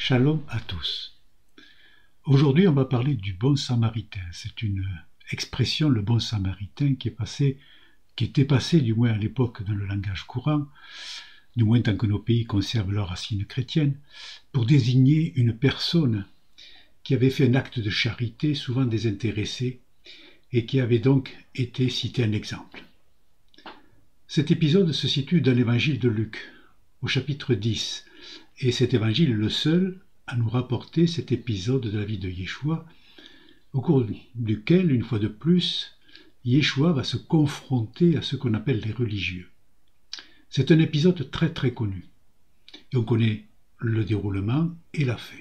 Shalom à tous. Aujourd'hui, on va parler du bon samaritain. C'est une expression, le bon samaritain, qui était passé, du moins à l'époque, dans le langage courant, du moins tant que nos pays conservent leurs racines chrétiennes, pour désigner une personne qui avait fait un acte de charité, souvent désintéressé, et qui avait donc été cité un exemple. Cet épisode se situe dans l'évangile de Luc, au chapitre 10, et cet évangile est le seul à nous rapporter cet épisode de la vie de Yeshua, au cours duquel, une fois de plus, Yeshua va se confronter à ce qu'on appelle les religieux. C'est un épisode très très connu, et on connaît le déroulement et la fin.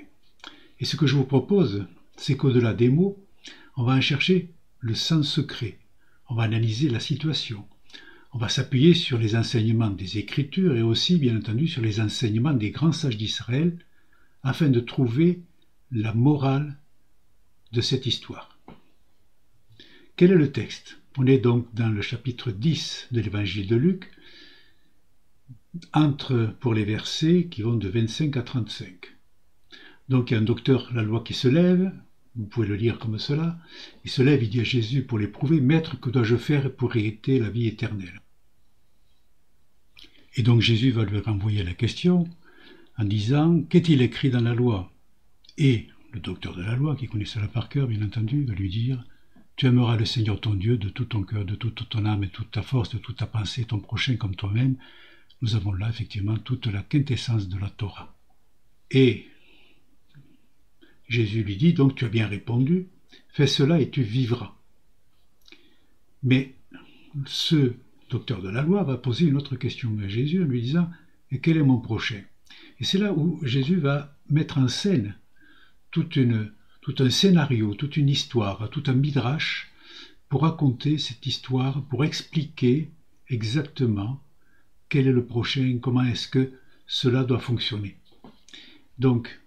Et ce que je vous propose, c'est qu'au-delà des mots, on va en chercher le sens secret, on va analyser la situation, on va s'appuyer sur les enseignements des Écritures et aussi, bien entendu, sur les enseignements des grands sages d'Israël afin de trouver la morale de cette histoire. Quel est le texte? On est donc dans le chapitre 10 de l'évangile de Luc, pour les versets qui vont de 25 à 35. Donc il y a un docteur de la loi qui se lève, vous pouvez le lire comme cela, il se lève, il dit à Jésus pour l'éprouver, « Maître, que dois-je faire pour hériter la vie éternelle ?» Et donc Jésus va lui renvoyer la question en disant « Qu'est-il écrit dans la loi ?» Et le docteur de la loi, qui connaît cela par cœur, bien entendu, va lui dire « Tu aimeras le Seigneur ton Dieu de tout ton cœur, de toute ton âme et de toute ta force, de toute ta pensée, ton prochain comme toi-même. » Nous avons là effectivement toute la quintessence de la Torah. Et Jésus lui dit, donc tu as bien répondu, fais cela et tu vivras. Mais ce docteur de la loi va poser une autre question à Jésus en lui disant, et quel est mon prochain? Et c'est là où Jésus va mettre en scène tout un scénario, toute une histoire, tout un midrash pour raconter cette histoire, pour expliquer exactement quel est le prochain, comment est-ce que cela doit fonctionner. Donc,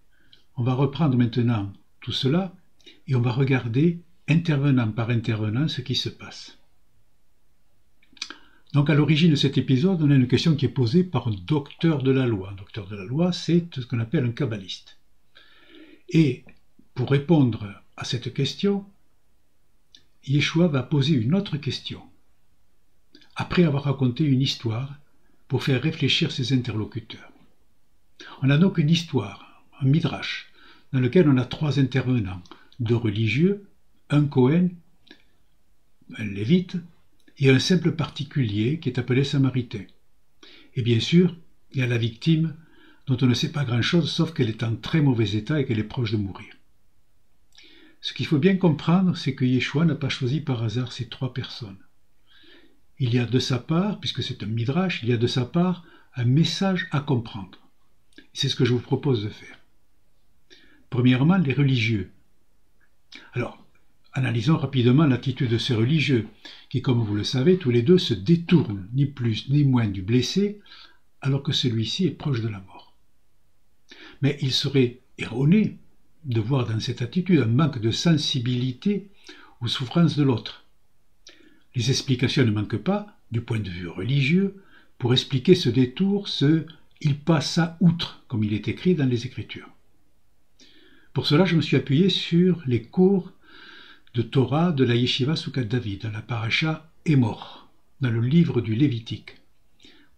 on va reprendre maintenant tout cela et on va regarder intervenant par intervenant ce qui se passe. Donc à l'origine de cet épisode, on a une question qui est posée par un docteur de la loi. Un docteur de la loi, c'est ce qu'on appelle un kabbaliste. Et pour répondre à cette question, Yeshua va poser une autre question, après avoir raconté une histoire pour faire réfléchir ses interlocuteurs. On a donc une histoire, un midrash, dans lequel on a trois intervenants, deux religieux, un Cohen, un lévite, et un simple particulier qui est appelé samaritain. Et bien sûr, il y a la victime dont on ne sait pas grand-chose, sauf qu'elle est en très mauvais état et qu'elle est proche de mourir. Ce qu'il faut bien comprendre, c'est que Yeshua n'a pas choisi par hasard ces trois personnes. Il y a de sa part, puisque c'est un midrash, il y a de sa part un message à comprendre. C'est ce que je vous propose de faire. Premièrement, les religieux. Alors, analysons rapidement l'attitude de ces religieux, qui, comme vous le savez, tous les deux se détournent, ni plus ni moins du blessé, alors que celui-ci est proche de la mort. Mais il serait erroné de voir dans cette attitude un manque de sensibilité aux souffrances de l'autre. Les explications ne manquent pas, du point de vue religieux, pour expliquer ce détour, il passa outre, comme il est écrit dans les Écritures. Pour cela, je me suis appuyé sur les cours de Torah de la Yeshiva Soukat David, dans la paracha Émor, dans le livre du Lévitique,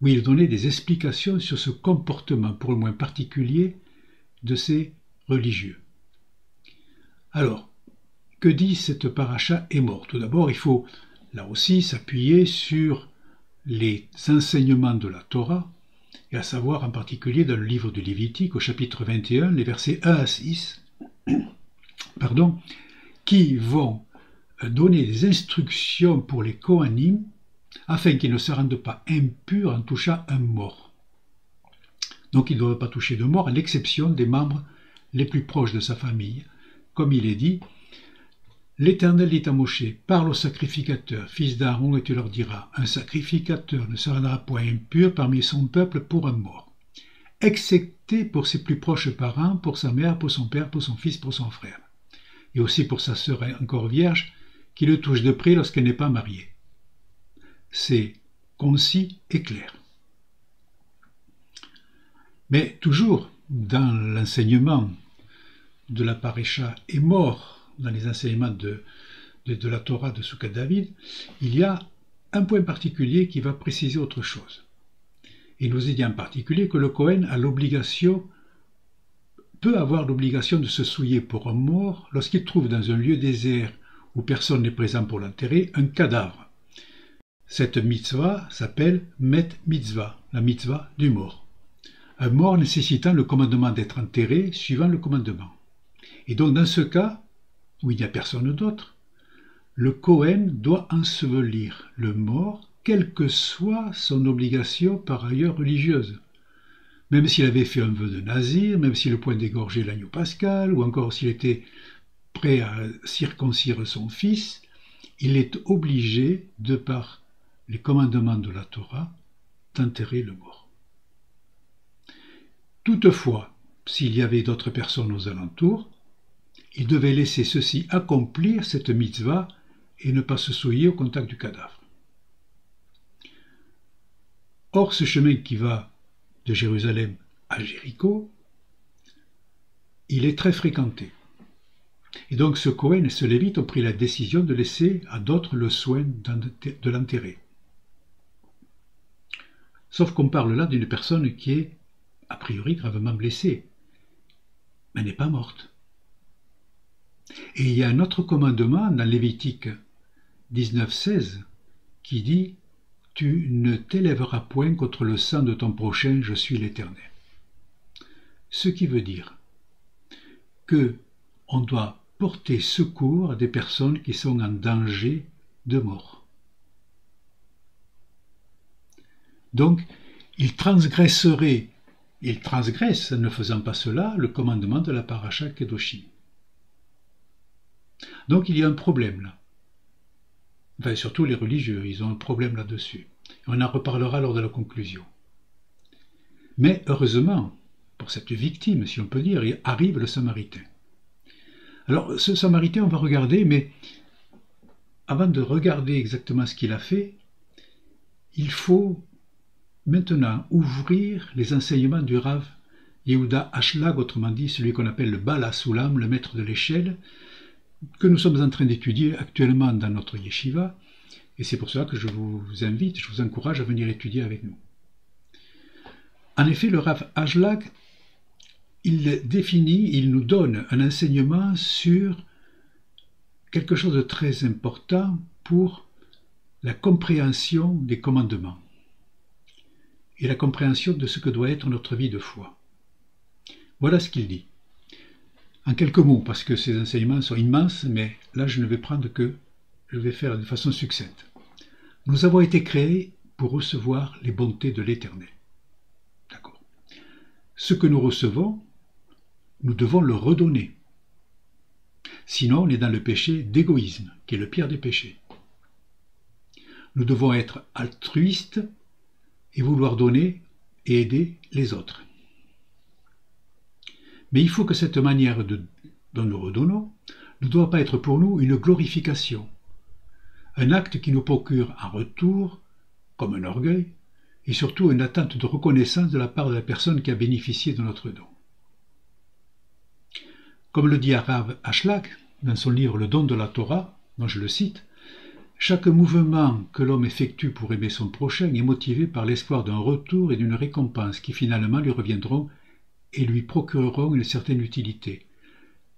où il donnait des explications sur ce comportement pour le moins particulier de ces religieux. Alors, que dit cette paracha Émor? Tout d'abord, il faut là aussi s'appuyer sur les enseignements de la Torah, et à savoir en particulier dans le livre du Lévitique, au chapitre 21, les versets 1 à 6, qui vont donner des instructions pour les Kohanim afin qu'ils ne se rendent pas impurs en touchant un mort. Donc ils ne doivent pas toucher de mort, à l'exception des membres les plus proches de sa famille. Comme il est dit, l'Éternel dit à Moshe, parle au sacrificateur, fils d'Aaron, et tu leur diras, un sacrificateur ne se rendra point impur parmi son peuple pour un mort, excepté pour ses plus proches parents, pour sa mère, pour son père, pour son fils, pour son frère, et aussi pour sa sœur encore vierge, qui le touche de près lorsqu'elle n'est pas mariée. C'est concis et clair. Mais toujours, dans l'enseignement de la paracha est mort dans les enseignements de la Torah de Soukat David, il y a un point particulier qui va préciser autre chose. Il nous est dit en particulier que le Kohen peut avoir l'obligation de se souiller pour un mort lorsqu'il trouve dans un lieu désert où personne n'est présent pour l'enterrer un cadavre. Cette mitzvah s'appelle Met Mitzvah, la mitzvah du mort. Un mort nécessitant le commandement d'être enterré suivant le commandement. Et donc dans ce cas, où il n'y a personne d'autre, le Kohen doit ensevelir le mort, quelle que soit son obligation par ailleurs religieuse. Même s'il avait fait un vœu de nazir, même s'il point d'égorger l'agneau pascal, ou encore s'il était prêt à circoncire son fils, il est obligé, de par les commandements de la Torah, d'enterrer le mort. Toutefois, s'il y avait d'autres personnes aux alentours, il devait laisser ceux-ci accomplir cette mitzvah et ne pas se souiller au contact du cadavre. Or, ce chemin qui va de Jérusalem à Jéricho, il est très fréquenté. Et donc ce Kohen et ce Lévite ont pris la décision de laisser à d'autres le soin de l'enterrer. Sauf qu'on parle là d'une personne qui est, a priori, gravement blessée, mais n'est pas morte. Et il y a un autre commandement dans Lévitique 19:16 qui dit « Tu ne t'élèveras point contre le sang de ton prochain, je suis l'Éternel ». Ce qui veut dire que on doit porter secours à des personnes qui sont en danger de mort. Donc, il transgresse en ne faisant pas cela le commandement de la paracha Kedoshim. Donc il y a un problème là. Enfin, surtout les religieux, ils ont un problème là-dessus. On en reparlera lors de la conclusion. Mais heureusement, pour cette victime, si on peut dire, arrive le Samaritain. Alors, ce Samaritain, on va regarder, mais avant de regarder exactement ce qu'il a fait, il faut maintenant ouvrir les enseignements du Rav Yehuda Ashlag, autrement dit celui qu'on appelle le Bala Sulam, le maître de l'échelle, que nous sommes en train d'étudier actuellement dans notre yeshiva, et c'est pour cela que je vous invite, je vous encourage à venir étudier avec nous. En effet, le Rav Ashlag, il nous donne un enseignement sur quelque chose de très important pour la compréhension des commandements et la compréhension de ce que doit être notre vie de foi. Voilà ce qu'il dit. En quelques mots, parce que ces enseignements sont immenses, mais là je ne vais prendre que, je vais faire de façon succincte. Nous avons été créés pour recevoir les bontés de l'Éternel. D'accord. Ce que nous recevons, nous devons le redonner. Sinon, on est dans le péché d'égoïsme, qui est le pire des péchés. Nous devons être altruistes et vouloir donner et aider les autres. Mais il faut que cette manière dont nous redonnons ne doit pas être pour nous une glorification, un acte qui nous procure en retour, comme un orgueil, et surtout une attente de reconnaissance de la part de la personne qui a bénéficié de notre don. Comme le dit Rav Ashlag dans son livre Le don de la Torah, dont je le cite, « Chaque mouvement que l'homme effectue pour aimer son prochain est motivé par l'espoir d'un retour et d'une récompense qui finalement lui reviendront et lui procureront une certaine utilité. »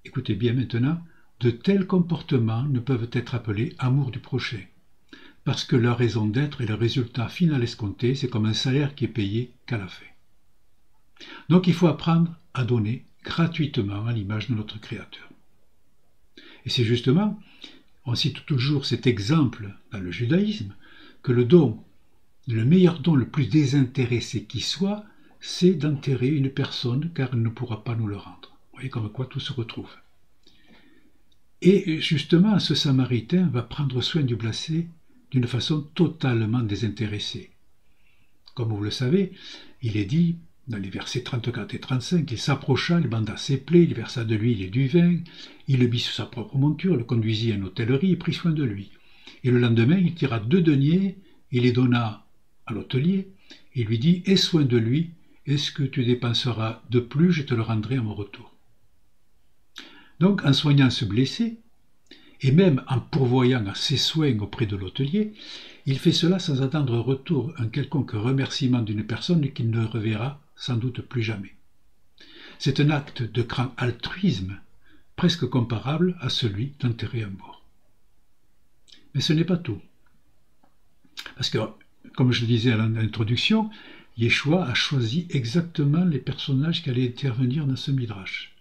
Écoutez bien maintenant, de tels comportements ne peuvent être appelés amour du prochain, parce que leur raison d'être et le résultat final escompté, c'est comme un salaire qui est payé qu'à la fin. Donc il faut apprendre à donner gratuitement à l'image de notre Créateur. Et c'est justement, on cite toujours cet exemple dans le judaïsme, que le meilleur don le plus désintéressé qui soit, c'est d'enterrer une personne car elle ne pourra pas nous le rendre. Vous voyez comme quoi tout se retrouve. Et justement, ce Samaritain va prendre soin du blessé d'une façon totalement désintéressée. Comme vous le savez, il est dit dans les versets 34 et 35, il s'approcha, il banda ses plaies, il versa de l'huile et du vin, il le mit sur sa propre monture, le conduisit à une hôtellerie et prit soin de lui. Et le lendemain, il tira 2 deniers, il les donna à l'hôtelier, et lui dit « Aie soin de lui, et ce que tu dépenseras de plus, je te le rendrai à mon retour. Donc, en soignant ce blessé, et même en pourvoyant à ses soins auprès de l'hôtelier, il fait cela sans attendre retour un quelconque remerciement d'une personne qu'il ne reverra sans doute plus jamais. C'est un acte de grand altruisme, presque comparable à celui d'enterrer un mort. Mais ce n'est pas tout. Parce que, comme je le disais à l'introduction, Yeshua a choisi exactement les personnages qui allaient intervenir dans ce midrash.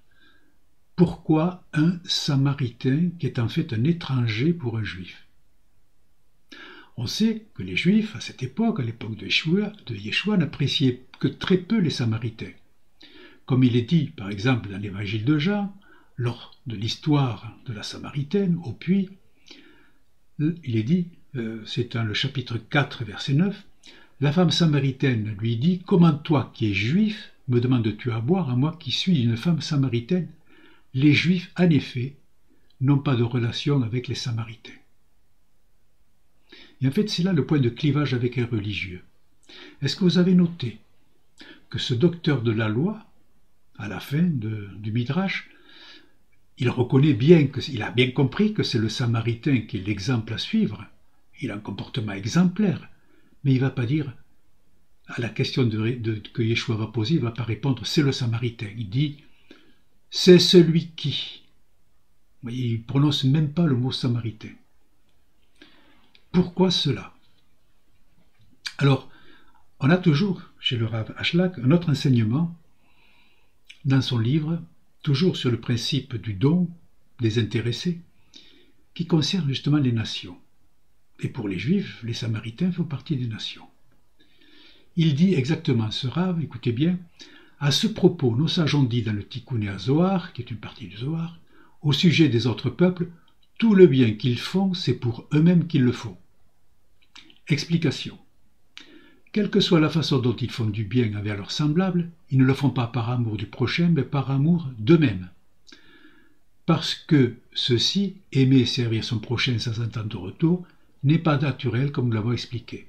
Pourquoi un Samaritain qui est en fait un étranger pour un Juif? On sait que les Juifs, à cette époque, à l'époque de Yeshua, n'appréciaient que très peu les Samaritains. Comme il est dit, par exemple, dans l'évangile de Jean, lors de l'histoire de la Samaritaine au puits, il est dit, c'est dans le chapitre 4, verset 9, la femme samaritaine lui dit « Comment toi, qui es juif, me demandes-tu à boire, à moi qui suis une femme samaritaine ?» Les Juifs, en effet, n'ont pas de relation avec les Samaritains. Et en fait, c'est là le point de clivage avec les religieux. Est-ce que vous avez noté que ce docteur de la loi, à la fin du Midrash, il reconnaît bien, il a bien compris que c'est le Samaritain qui est l'exemple à suivre, il a un comportement exemplaire, mais il ne va pas dire, à la question que Yeshua va poser, il ne va pas répondre « c'est le Samaritain ». Il dit « c'est celui qui ». Il ne prononce même pas le mot Samaritain. Pourquoi cela? Alors, on a toujours, chez le Rav Ashlag, un autre enseignement dans son livre, toujours sur le principe du don des intéressés, qui concerne justement les nations. Et pour les Juifs, les Samaritains font partie des nations. Il dit exactement, ce Rav, écoutez bien, à ce propos, nos sages ont dit dans le Tikkun Zohar, qui est une partie du Zohar, au sujet des autres peuples, tout le bien qu'ils font, c'est pour eux-mêmes qu'ils le font. Explication. Quelle que soit la façon dont ils font du bien envers leurs semblables, ils ne le font pas par amour du prochain, mais par amour d'eux-mêmes. Parce que ceci, aimer et servir son prochain sans attendre de retour, n'est pas naturel comme nous l'avons expliqué.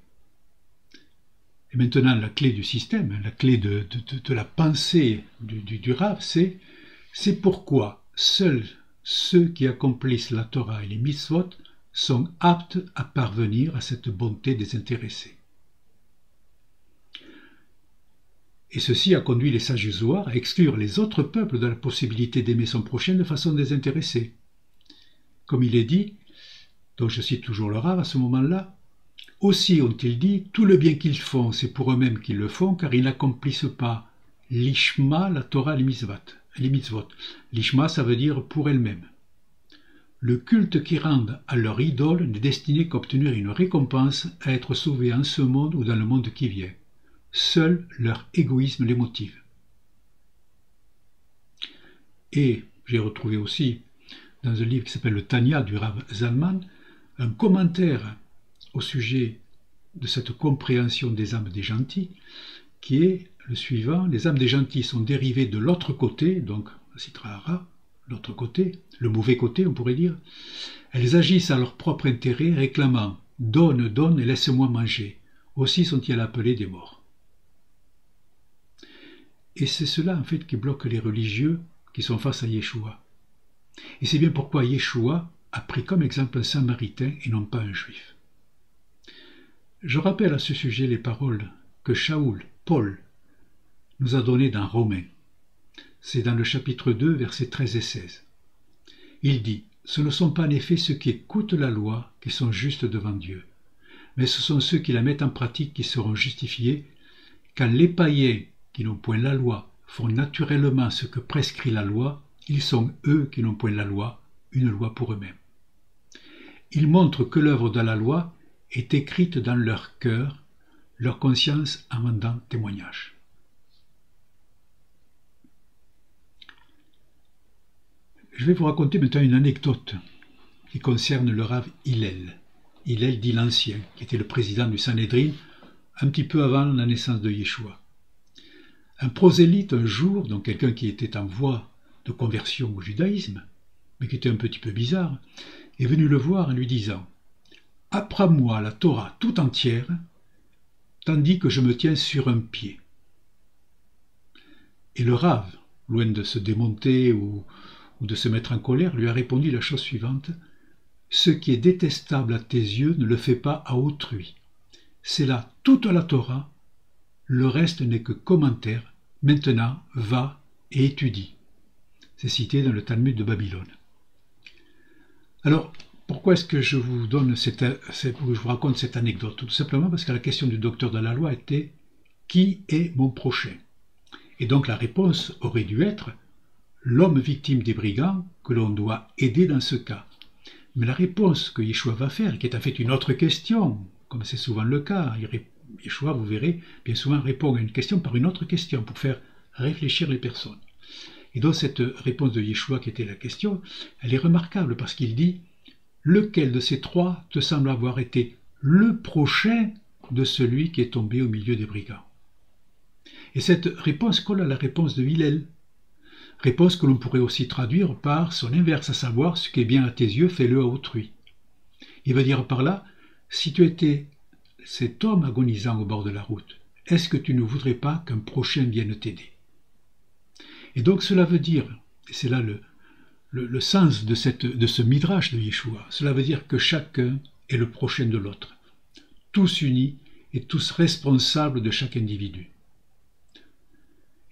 Et maintenant, la clé du système, la clé de la pensée du Rav, c'est pourquoi seuls ceux qui accomplissent la Torah et les mitzvot sont aptes à parvenir à cette bonté désintéressée. Et ceci a conduit les sages du Zohar à exclure les autres peuples de la possibilité d'aimer son prochain de façon désintéressée. Comme il est dit, donc je cite toujours le Rav à ce moment-là, aussi ont-ils dit, tout le bien qu'ils font, c'est pour eux-mêmes qu'ils le font, car ils n'accomplissent pas l'ishma, la Torah, les mitzvot. L'ishma, ça veut dire pour elles-mêmes. Le culte qu'ils rendent à leur idole n'est destiné qu'à obtenir une récompense, à être sauvés en ce monde ou dans le monde qui vient. Seul leur égoïsme les motive. Et j'ai retrouvé aussi, dans un livre qui s'appelle le Tanya du Rav Zalman, un commentaire au sujet de cette compréhension des âmes des gentils, qui est le suivant: les âmes des gentils sont dérivées de l'autre côté, donc la Sitra Hara, l'autre côté, le mauvais côté on pourrait dire. Elles agissent à leur propre intérêt, réclamant « donne, donne et laisse-moi manger ». Aussi sont-ils appelés des morts. Et c'est cela en fait qui bloque les religieux qui sont face à Yeshua. Et c'est bien pourquoi Yeshua a pris comme exemple un Samaritain et non pas un Juif. Je rappelle à ce sujet les paroles que Shaoul, Paul, nous a données dans Romains. C'est dans le chapitre 2, versets 13 et 16. Il dit « Ce ne sont pas en effet ceux qui écoutent la loi qui sont justes devant Dieu, mais ce sont ceux qui la mettent en pratique qui seront justifiés, quand les païens qui n'ont point la loi font naturellement ce que prescrit la loi, ils sont eux qui n'ont point la loi, une loi pour eux-mêmes. Ils montrent que l'œuvre de la loi est écrite dans leur cœur, leur conscience en rendant témoignage. » Je vais vous raconter maintenant une anecdote qui concerne le Rav Hillel. Hillel dit l'Ancien, qui était le président du Sanhédrin un petit peu avant la naissance de Yeshua. Un prosélyte un jour, donc quelqu'un qui était en voie de conversion au judaïsme, mais qui était un petit peu bizarre, est venu le voir en lui disant « Apprends-moi la Torah tout entière, tandis que je me tiens sur un pied. » Et le Rav, loin de se démonter ou de se mettre en colère, lui a répondu la chose suivante: ce qui est détestable à tes yeux ne le fais pas à autrui. C'est là toute la Torah, le reste n'est que commentaire. Maintenant, va et étudie. C'est cité dans le Talmud de Babylone. Alors, pourquoi est-ce que je vous raconte cette anecdote? Tout simplement parce que la question du docteur de la loi était: qui est mon prochain? Et donc la réponse aurait dû être: l'homme victime des brigands que l'on doit aider dans ce cas. Mais la réponse que Yeshua va faire, qui est en fait une autre question, comme c'est souvent le cas, Yeshua, vous verrez, bien souvent répond à une question par une autre question pour faire réfléchir les personnes. Et donc cette réponse de Yeshua, qui était la question, elle est remarquable parce qu'il dit: lequel de ces trois te semble avoir été le prochain de celui qui est tombé au milieu des brigands? Et cette réponse colle à la réponse de Hillel, réponse que l'on pourrait aussi traduire par son inverse, à savoir: ce qui est bien à tes yeux, fais-le à autrui. Il veut dire par là: si tu étais cet homme agonisant au bord de la route, est-ce que tu ne voudrais pas qu'un prochain vienne t'aider? Et donc cela veut dire, et c'est là le sens de ce midrash de Yeshua, cela veut dire que chacun est le prochain de l'autre, tous unis et tous responsables de chaque individu.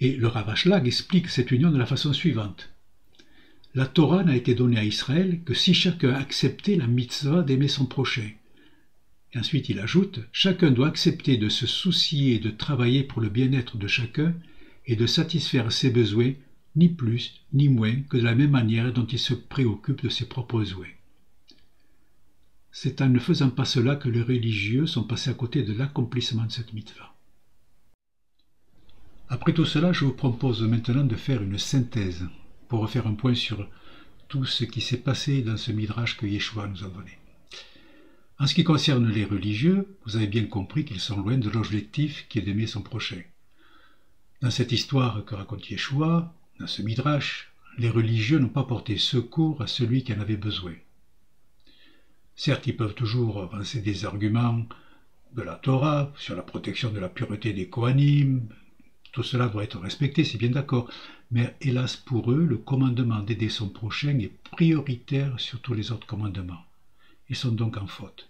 Et le Rav Ashlag explique cette union de la façon suivante: la Torah n'a été donnée à Israël que si chacun acceptait la mitzvah d'aimer son prochain. Et ensuite il ajoute: chacun doit accepter de se soucier et de travailler pour le bien-être de chacun et de satisfaire ses besoins, ni plus ni moins que de la même manière dont il se préoccupe de ses propres besoins. C'est en ne faisant pas cela que les religieux sont passés à côté de l'accomplissement de cette mitzvah. Après tout cela, je vous propose maintenant de faire une synthèse pour refaire un point sur tout ce qui s'est passé dans ce midrash que Yeshua nous a donné. En ce qui concerne les religieux, vous avez bien compris qu'ils sont loin de l'objectif qui est d'aimer son prochain. Dans cette histoire que raconte Yeshua, dans ce midrash, les religieux n'ont pas porté secours à celui qui en avait besoin. Certes, ils peuvent toujours avancer des arguments de la Torah sur la protection de la pureté des Kohanim. Tout cela doit être respecté, c'est bien d'accord. Mais hélas pour eux, le commandement d'aider son prochain est prioritaire sur tous les autres commandements. Ils sont donc en faute.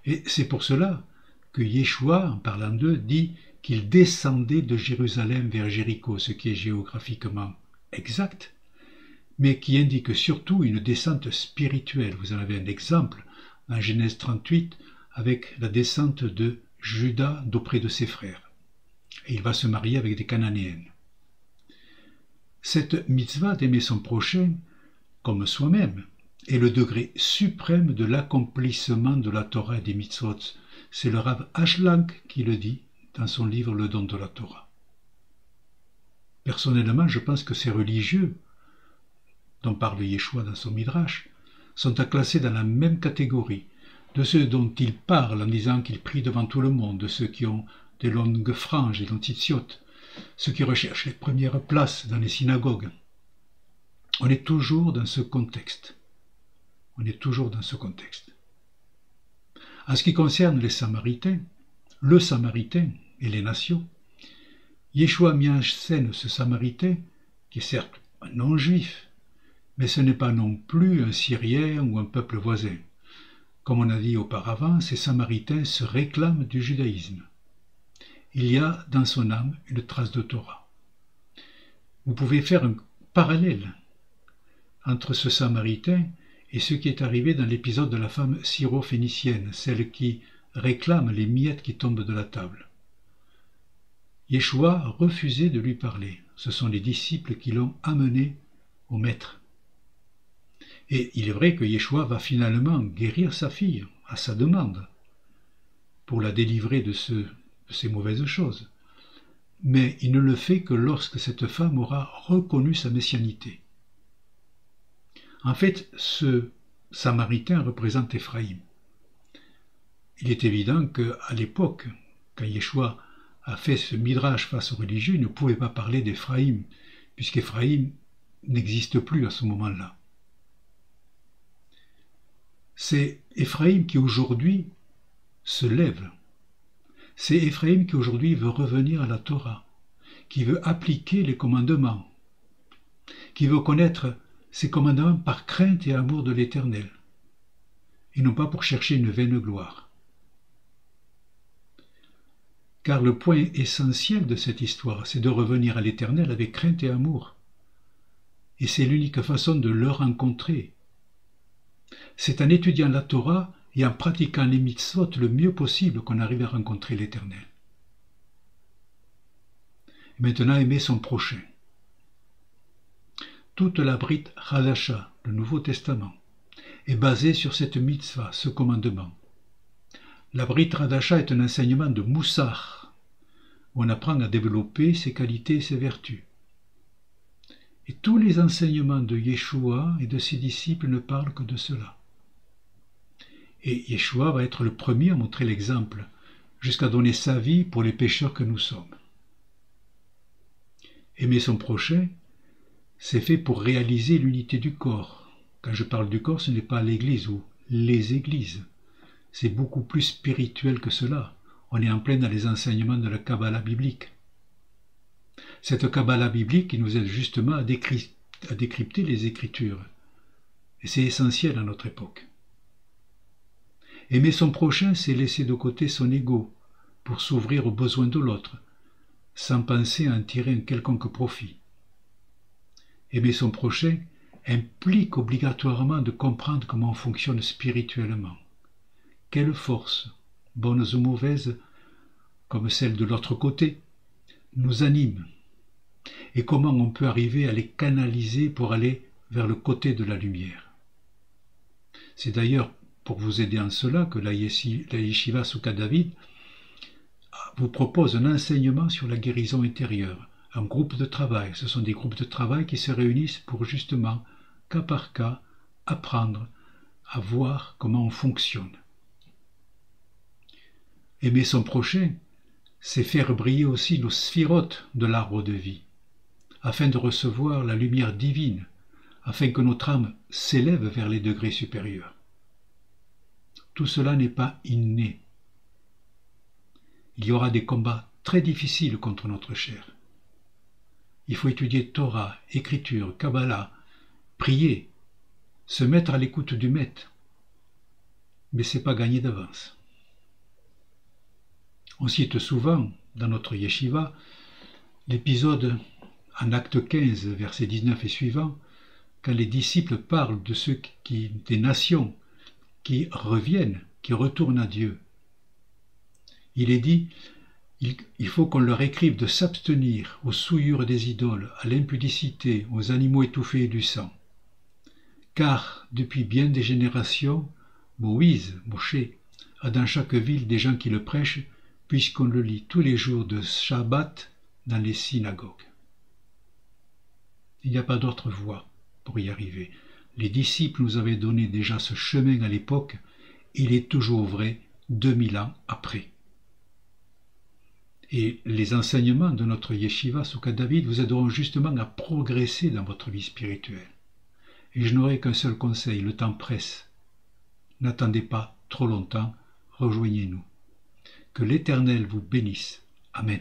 Et c'est pour cela que Yeshua, en parlant d'eux, dit qu'il descendait de Jérusalem vers Jéricho, ce qui est géographiquement exact, mais qui indique surtout une descente spirituelle. Vous en avez un exemple en Genèse 38 avec la descente de Judas d'auprès de ses frères. Et il va se marier avec des Cananéennes. Cette mitzvah d'aimer son prochain comme soi-même est le degré suprême de l'accomplissement de la Torah et des mitzvot. C'est le Rav Ashlag qui le dit dans son livre Le don de la Torah. Personnellement, je pense que ces religieux, dont parle Yeshua dans son Midrash, sont à classer dans la même catégorie de ceux dont il parle en disant qu'ils prient devant tout le monde, de ceux qui ont des longues franges et des titsiotes, ceux qui recherchent les premières places dans les synagogues. On est toujours dans ce contexte. On est toujours dans ce contexte. En ce qui concerne les Samaritains, le Samaritain et les nations, Yeshua a mis en scène ce Samaritain, qui est certes un non-juif, mais ce n'est pas non plus un Syrien ou un peuple voisin. Comme on a dit auparavant, ces Samaritains se réclament du judaïsme. Il y a dans son âme une trace de Torah. Vous pouvez faire un parallèle entre ce Samaritain et ce qui est arrivé dans l'épisode de la femme syro-phénicienne, celle qui réclame les miettes qui tombent de la table. Yeshua a refusé de lui parler. Ce sont les disciples qui l'ont amené au maître. Et il est vrai que Yeshua va finalement guérir sa fille à sa demande pour la délivrer de ces mauvaises choses. Mais il ne le fait que lorsque cette femme aura reconnu sa messianité. En fait, ce Samaritain représente Éphraïm. Il est évident qu'à l'époque, quand Yeshua a fait ce midrash face aux religieux, il ne pouvait pas parler d'Éphraïm, puisqu'Éphraïm n'existe plus à ce moment-là. C'est Éphraïm qui aujourd'hui se lève. C'est Éphraïm qui aujourd'hui veut revenir à la Torah, qui veut appliquer les commandements, qui veut connaître ces commandements par crainte et amour de l'Éternel, et non pas pour chercher une vaine gloire. Car le point essentiel de cette histoire, c'est de revenir à l'Éternel avec crainte et amour. Et c'est l'unique façon de le rencontrer. C'est en étudiant la Torah et en pratiquant les mitzvot le mieux possible qu'on arrive à rencontrer l'Éternel. Maintenant, aimer son prochain. Toute la Brit Hadasha, le Nouveau Testament, est basée sur cette mitzvah, ce commandement. La Brit Hadasha est un enseignement de Moussar, où on apprend à développer ses qualités et ses vertus. Et tous les enseignements de Yeshua et de ses disciples ne parlent que de cela. Et Yeshua va être le premier à montrer l'exemple, jusqu'à donner sa vie pour les pécheurs que nous sommes. Aimer son prochain, c'est fait pour réaliser l'unité du corps. Quand je parle du corps, ce n'est pas l'Église ou les églises. C'est beaucoup plus spirituel que cela. On est en plein dans les enseignements de la Kabbalah biblique. Cette Kabbalah biblique qui nous aide justement à décrypter les Écritures. Et c'est essentiel à notre époque. Aimer son prochain, c'est laisser de côté son ego pour s'ouvrir aux besoins de l'autre, sans penser à en tirer un quelconque profit. Aimer son prochain implique obligatoirement de comprendre comment on fonctionne spirituellement. Quelles forces, bonnes ou mauvaises, comme celles de l'autre côté, nous animent, et comment on peut arriver à les canaliser pour aller vers le côté de la lumière. C'est d'ailleurs pour vous aider en cela que la Yeshiva Soukat David vous propose un enseignement sur la guérison intérieure, un groupe de travail. Ce sont des groupes de travail qui se réunissent pour justement, cas par cas, apprendre à voir comment on fonctionne. Aimer son prochain, c'est faire briller aussi nos sphirotes de l'arbre de vie, afin de recevoir la lumière divine, afin que notre âme s'élève vers les degrés supérieurs. Tout cela n'est pas inné. Il y aura des combats très difficiles contre notre chair. Il faut étudier Torah, Écriture, Kabbalah, prier, se mettre à l'écoute du Maître. Mais ce n'est pas gagné d'avance. On cite souvent, dans notre yeshiva, l'épisode en acte 15, versets 19 et suivants, quand les disciples parlent de ceux des nations qui reviennent, qui retournent à Dieu. Il est dit, il faut qu'on leur écrive de s'abstenir aux souillures des idoles, à l'impudicité, aux animaux étouffés et du sang. Car, depuis bien des générations, Moïse, Moshe, a dans chaque ville des gens qui le prêchent, puisqu'on le lit tous les jours de Shabbat dans les synagogues. Il n'y a pas d'autre voie pour y arriver. Les disciples nous avaient donné déjà ce chemin à l'époque, il est toujours vrai 2000 ans après. Et les enseignements de notre yeshiva Soukat David vous aideront justement à progresser dans votre vie spirituelle. Et je n'aurai qu'un seul conseil, le temps presse. N'attendez pas trop longtemps, rejoignez-nous. Que l'Éternel vous bénisse. Amen.